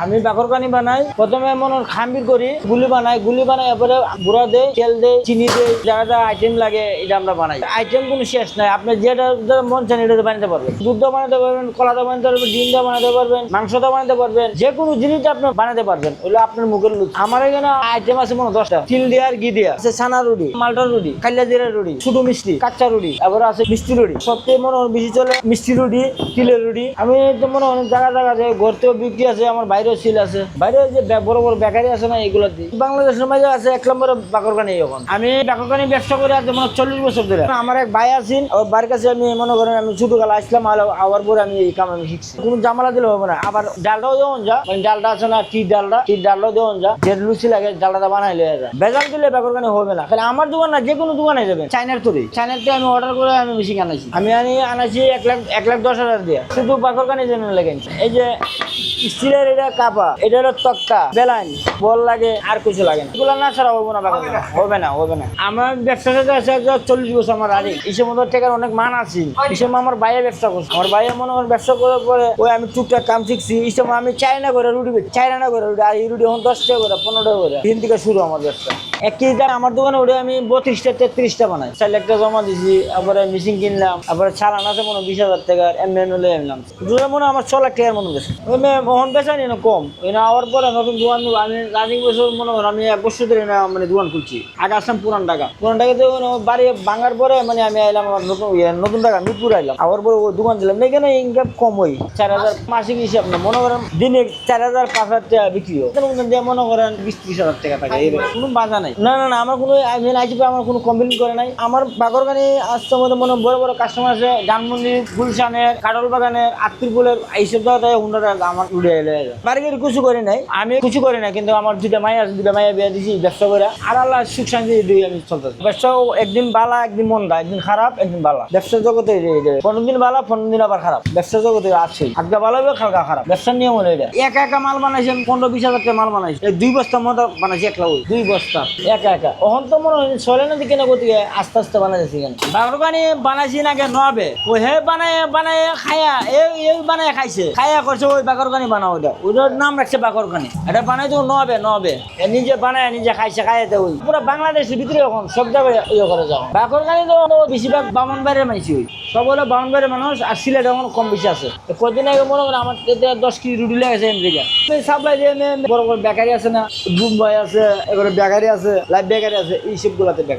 আমি বাকরকানি বানাই, প্রথমে মনে খাম্বির করি, গুলি বানাই এরপরে গুঁড়া দেই, তেল দেই, চিনি দেই, যা আইটেম লাগে এটা আমরা বানাই। আইটেম কোনো শেষ নাই, আপনি যেটা মন চান এটা বানাতে পারবেন। দুধ বানাতে পারবেন, কলা বানাতে পারবেন, ডিম বানাতে পারবেন, মাংস বানাতে পারবেন, যে কোনো জিনিস আপনি বানাতে পারবেন। ওগুলো আপনার মুখের লুচি। আমার এখানে আইটেম আছে মনে 10টা। তিল দিয়ে আর ঘি দিয়ে আছে, ছানা রুটি, মালটা রুটি, কালিয়া জিরা রুটি, শুধু মিষ্টি, কাঁচা রুটি, এবার আছে মিষ্টি রুটি। সবচেয়ে মনে বেশি চলে মিষ্টি রুটি, তিলের রুটি। আমি তো মনে অনেক জায়গা ঘরতেও বিক্রি আছে, আমার বাইরেও সিল আছে। বাইরে যে বড় বড় বেকারি আছে না, এগুলো দিয়ে বাংলাদেশের মাঝে আছে 1 নম্বরে বাকরকানি। এখন আমি বাকরকানি ব্যবসা করে আছে মনে 40 বছর ধরে। আমার এক ভাই আছেন, ওর বাড়ির কাছে আমি মনে করেন আমি ছোটবেলা আসলাম, আবার পরে আমি এই কাম আমি শিখছি। কোনো জামালা দিলে হবে না। আবার ডালটাও দেওয়া যা, মানে ডালটা আছে না, টির ডালটাও দেওয়া যা, যে লুচি লাগে ডালটা বানাইলে যায়। বেজাল দিলে বাকরকানি হবে না। খালি আমার দোকান না, যে কোনো দোকানে যাবেন। চাইনার আমি অর্ডার করে আমি মেশিন আনাইছি। আমি আনাইছি 1,10,000 দিয়ে, শুধু বাকরকানি জন্য লেগে। এই যে স্টিলের এটা কাপা, এটা হলো তক্তা, বেলাইন, বল লাগে, আর কিছু লাগে না। এগুলো না ছাড়া হবে না, হবে না। আমার ব্যবসা আছে 40 বছর। আমার আগে ইসে মতো টাকার অনেক মান আছে। ইসে আমার বাইরে ব্যবসা করছে। আমার বাইরে মনে করেন ব্যবসা করার পরে ওই আমি টুকটাক কাম শিখছি। ইসে আমি চাইনা করে রুটি আর এই রুটি এখন 10 টাকা করে, 15 টাকা করে। দিন থেকে শুরু আমার ব্যবসা। 1 কেজি দাম আমার দোকানে ওটা আমি 32টা 33টা বানাই। 4 লাখ টাকা জমা দিছি, তারপরে মেশিন কিনলাম, তারপরে চালান আছে মনে 20,000 টাকার, এমনি লয়ে আনলাম। দুটো মনে আমার 6 লাখ টাকার মনে গেছে। মোহন বেচা নিয়ে কম আওয়ার পরে নতুন দোকান আমি রানিং বছর মনে করেন আমি 1 বছর ধরে মানে দোকান খুলছি। আগে আসলাম পুরান টাকাতে বাড়ি ভাঙার পরে মানে আমি আইলাম আমার নতুন টাকা মিরপুর আইলাম। আবার পরে ওই দোকান দিলাম। এখানে ইনকাম কম হয়, 4,000 মাসিক হিসাব না, মনে করেন দিনে 4,000 5,000 টাকা বিক্রি হয়। মনে করেন 20-30,000 টাকা থাকে। কোনো বাধা নাই। না আমার কোনো আমার কোনো কমপ্লেন করে নাই। আমার বাকরকানি আসতে মনে বড় বড় কাস্টমার আছে, ধানমন্ডি, গুলশানের, কাটল বাগানের, আত্মীরপুলের, এইসব জায়গায় হুন্ডাটা আমার উড়ে এলে বাড়ি কিছু করে নাই। আমি কিছু করি না, কিন্তু আমার 2টা মাইয়া আছে, 2টা মাইয়া বিয়ে দিছি ব্যবসা করে। আর আল্লাহ সুখ শান্তি দিয়ে আমি চলতেছি। ব্যবসাও একদিন বালা, একদিন মন্দা, একদিন খারাপ, একদিন বালা। ব্যবসার জগতে 15 দিন বালা, 15 দিন আবার খারাপ। ব্যবসার জগতে আছে আজকা ভালো হবে, খালকা খারাপ। ব্যবসার নিয়ম হলো এটা। একা মাল বানাইছি, 15-20 হাজার টাকা মাল বানাইছি। 2 বস্তা মতো বানাইছি, একলা ওই 2 বস্তা একা। ওখান তো মনে হয় চলে না দিকে না, গতি আস্তে আস্তে বানাইছি। বাকরকানি বানাইছি নাকি নবে, ওই হে বানায় খায়া এই বানায় খাইছে, খায়া করছে ওই বাকরকানি বানাও। ওটার নাম রাখছে বাকরকানি। এটা বানাই তো নবে নিজে বানায় নিজে খাইছে, খাইতে ওই পুরো বাংলাদেশের ভিতরে এখন সব জায়গায় ইয়ে করে যাও। বাকরকানি তো বেশিরভাগ বামনবাড়ির মানুষই ওই সব হলো বামনবাড়ির মানুষ। আর সিলেট এখন কম বেশি আছে। কদিন আগে মনে করেন আমার 10 কেজি রুটি লেগেছে আমেরিকা সাপ্লাই দিয়ে। বড় বড় বেকারি আছে না, বুম্বাই আছে, এবারে বেকারি আছে, লাইভ বেকারি আছে, এই সবগুলাতে বেকারি।